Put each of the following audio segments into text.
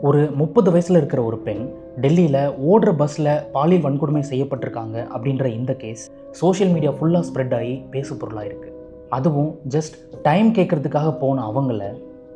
ஒரு 30 வயசில் இருக்கிற ஒரு பெண் டெல்லியில் ஓடுற பஸ்ஸில் பாலியல் வன்கொடுமை செய்யப்பட்டிருக்காங்க அப்படின்ற இந்த கேஸ் சோஷியல் மீடியா ஃபுல்லாக ஸ்ப்ரெட் ஆகி பேசு பொருளாக இருக்குது. அதுவும் ஜஸ்ட் டைம் கேட்குறதுக்காக போன அவங்கள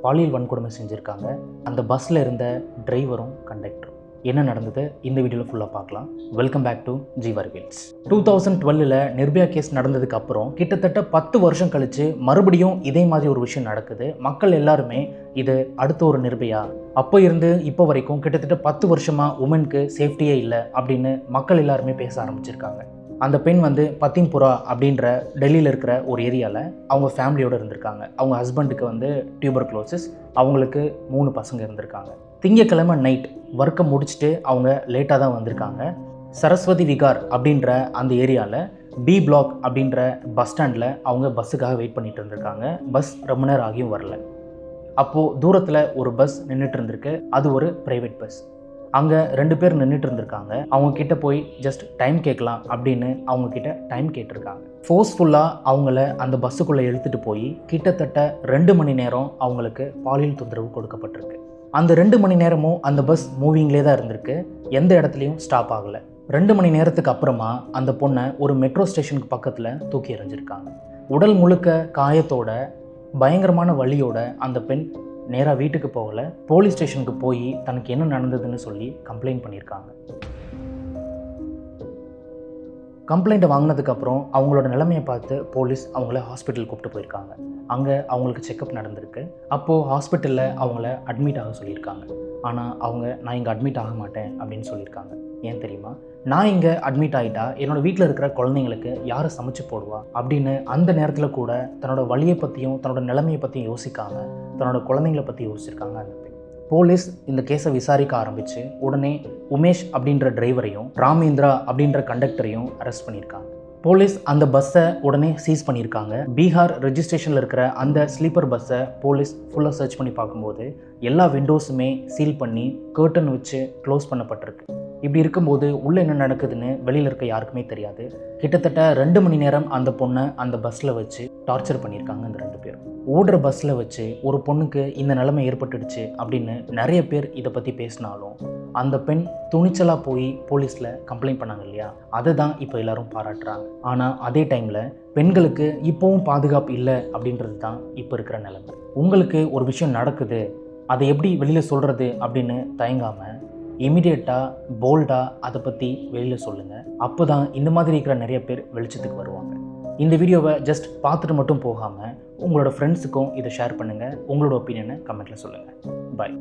பாலியல் வன்கொடுமை செஞ்சுருக்காங்க. அந்த பஸ்ஸில் இருந்த டிரைவரும் கண்டக்டரும். என்ன நடந்தது இந்த வீடியோவில் ஃபுல்லாக பார்க்கலாம். Welcome back to Jeevar wheels. 2012 Nirbhaya case நடந்ததுக்கு அப்புறம் கிட்டத்தட்ட 10 வருஷம் கழித்து மறுபடியும் இதே மாதிரி ஒரு விஷயம் நடக்குது. மக்கள் எல்லாருமே இது அடுத்த ஒரு நிர்பயா, அப்போ இருந்து இப்போ வரைக்கும் கிட்டத்தட்ட 10 வருஷமாக உமனுக்கு சேஃப்டியே இல்லை அப்படின்னு மக்கள் எல்லாருமே பேச ஆரம்பிச்சிருக்காங்க. அந்த பெண் பத்தின்புரா அப்படின்ற டெல்லியில் இருக்கிற ஒரு ஏரியாவில் அவங்க ஃபேமிலியோடு இருந்திருக்காங்க. அவங்க ஹஸ்பண்டுக்கு டியூபர்குலோசிஸ், அவங்களுக்கு 3 பசங்க இருந்திருக்காங்க. திங்கக்கிழமை நைட் ஒர்க்கை முடிச்சுட்டு அவங்க லேட்டாக தான் வந்திருக்காங்க. சரஸ்வதி விகார் அப்படின்ற அந்த ஏரியாவில் பி பிளாக் அப்படின்ற பஸ் ஸ்டாண்டில் அவங்க பஸ்ஸுக்காக வெயிட் பண்ணிட்டு இருந்திருக்காங்க. பஸ் ரொம்ப நேரம் ஆகியும் வரல. அப்போது தூரத்தில் ஒரு பஸ் நின்றுட்டு இருந்திருக்கு. அது ஒரு ப்ரைவேட் பஸ். அங்கே 2 பேர் நின்றுட்டு இருந்திருக்காங்க. அவங்க கிட்ட போய் ஜஸ்ட் டைம் கேட்கலாம் அப்படின்னு அவங்க கிட்ட டைம் கேட்டிருக்காங்க. ஃபோர்ஸ்ஃபுல்லாக அவங்கள அந்த பஸ்ஸுக்குள்ளே இழுத்துட்டு போய் கிட்டத்தட்ட 2 மணி நேரம் அவங்களுக்கு பாலியல் தொந்தரவு கொடுக்கப்பட்டிருக்கு. அந்த 2 மணி நேரமும் அந்த பஸ் மூவிங்லேயே தான் இருந்திருக்கு. எந்த இடத்துலையும் ஸ்டாப் ஆகலை. 2 மணி நேரத்துக்கு அப்புறமா அந்த பொண்ணை ஒரு மெட்ரோ ஸ்டேஷனுக்கு பக்கத்தில் தூக்கி எறிஞ்சிருக்காங்க. உடல் முழுக்க காயத்தோட, பயங்கரமான வலியோட அந்த பெண் நேராக வீட்டுக்கு போகலை, போலீஸ் ஸ்டேஷனுக்கு போய் தனக்கு என்ன நடந்ததுன்னு சொல்லி கம்ப்ளைண்ட் பண்ணியிருக்காங்க. கம்ப்ளைண்ட்டை வாங்கினதுக்கப்புறம் அவங்களோட நிலைமையை பார்த்து போலீஸ் அவங்கள ஹாஸ்பிட்டல் கூப்பிட்டு போயிருக்காங்க. அங்கே அவங்களுக்கு செக்கப் நடந்திருக்கு. அப்போது ஹாஸ்பிட்டலில் அவங்கள அட்மிட் ஆக சொல்லியிருக்காங்க. ஆனால் அவங்க நான் இங்கே அட்மிட் ஆக மாட்டேன் அப்படின்னு சொல்லியிருக்காங்க. ஏன் தெரியுமா? நான் இங்கே அட்மிட் ஆகிட்டா என்னோடய வீட்டில் இருக்கிற குழந்தைங்களுக்கு யாரை சமைச்சு போடுவா அப்படின்னு அந்த நேரத்தில் கூட தன்னோட வலியை பற்றியும் தன்னோட நிலைமையை பற்றியும் யோசிக்காமல் தன்னோட குழந்தைங்கள பற்றி யோசிச்சிருக்காங்க அந்த பெண். போலீஸ் இந்த கேஸை விசாரிக்க ஆரம்பித்து உடனே உமேஷ் அப்படின்ற டிரைவரையும் ராமேந்திரா அப்படின்ற கண்டக்டரையும் அரெஸ்ட் பண்ணியிருக்காங்க. போலீஸ் அந்த பஸ்ஸை உடனே சீஸ் பண்ணியிருக்காங்க. பீகார் ரெஜிஸ்ட்ரேஷனில் இருக்கிற அந்த ஸ்லீப்பர் பஸ்ஸை போலீஸ் ஃபுல்லாக சர்ச் பண்ணி பார்க்கும்போது எல்லா விண்டோஸுமே சீல் பண்ணி கர்டன் வச்சு க்ளோஸ் பண்ணப்பட்டிருக்கு. இப்படி இருக்கும்போது உள்ளே என்ன நடக்குதுன்னு வெளியில் இருக்க யாருக்குமே தெரியாது. கிட்டத்தட்ட 2 மணி நேரம் அந்த பொண்ணை அந்த பஸ்ஸில் வச்சு டார்ச்சர் பண்ணியிருக்காங்க அந்த 2 பேரும். ஓடுற பஸ்ஸில் வச்சு ஒரு பொண்ணுக்கு இந்த நிலைமை ஏற்பட்டுடுச்சு அப்படின்னு நிறைய பேர் இதை பற்றி பேசினாலும் அந்த பெண் துணிச்சலாக போய் போலீஸில் கம்ப்ளைண்ட் பண்ணாங்க இல்லையா, அதை தான் இப்போ எல்லாரும் பாராட்டுறாங்க. ஆனால் அதே டைமில் பெண்களுக்கு இப்போவும் பாதுகாப்பு இல்லை அப்படின்றது தான் இப்போ இருக்கிற நிலைமை. உங்களுக்கு ஒரு விஷயம் நடக்குது, அதை எப்படி வெளியில் சொல்கிறது அப்படின்னு தயங்காமல் இமீடியட்டாக போல்டாக அதை பற்றி வெளியில் சொல்லுங்கள். அப்போ தான் இந்த மாதிரி இருக்கிற நிறைய பேர் வெளிச்சத்துக்கு வருவாங்க. இந்த வீடியோவை ஜஸ்ட் பார்த்துட்டு மட்டும் போகாமல் உங்களோட ஃப்ரெண்ட்ஸுக்கும் இதை ஷேர் பண்ணுங்கள். உங்களோட ஒப்பீனியனை கமெண்ட்டில் சொல்லுங்கள். பாய்.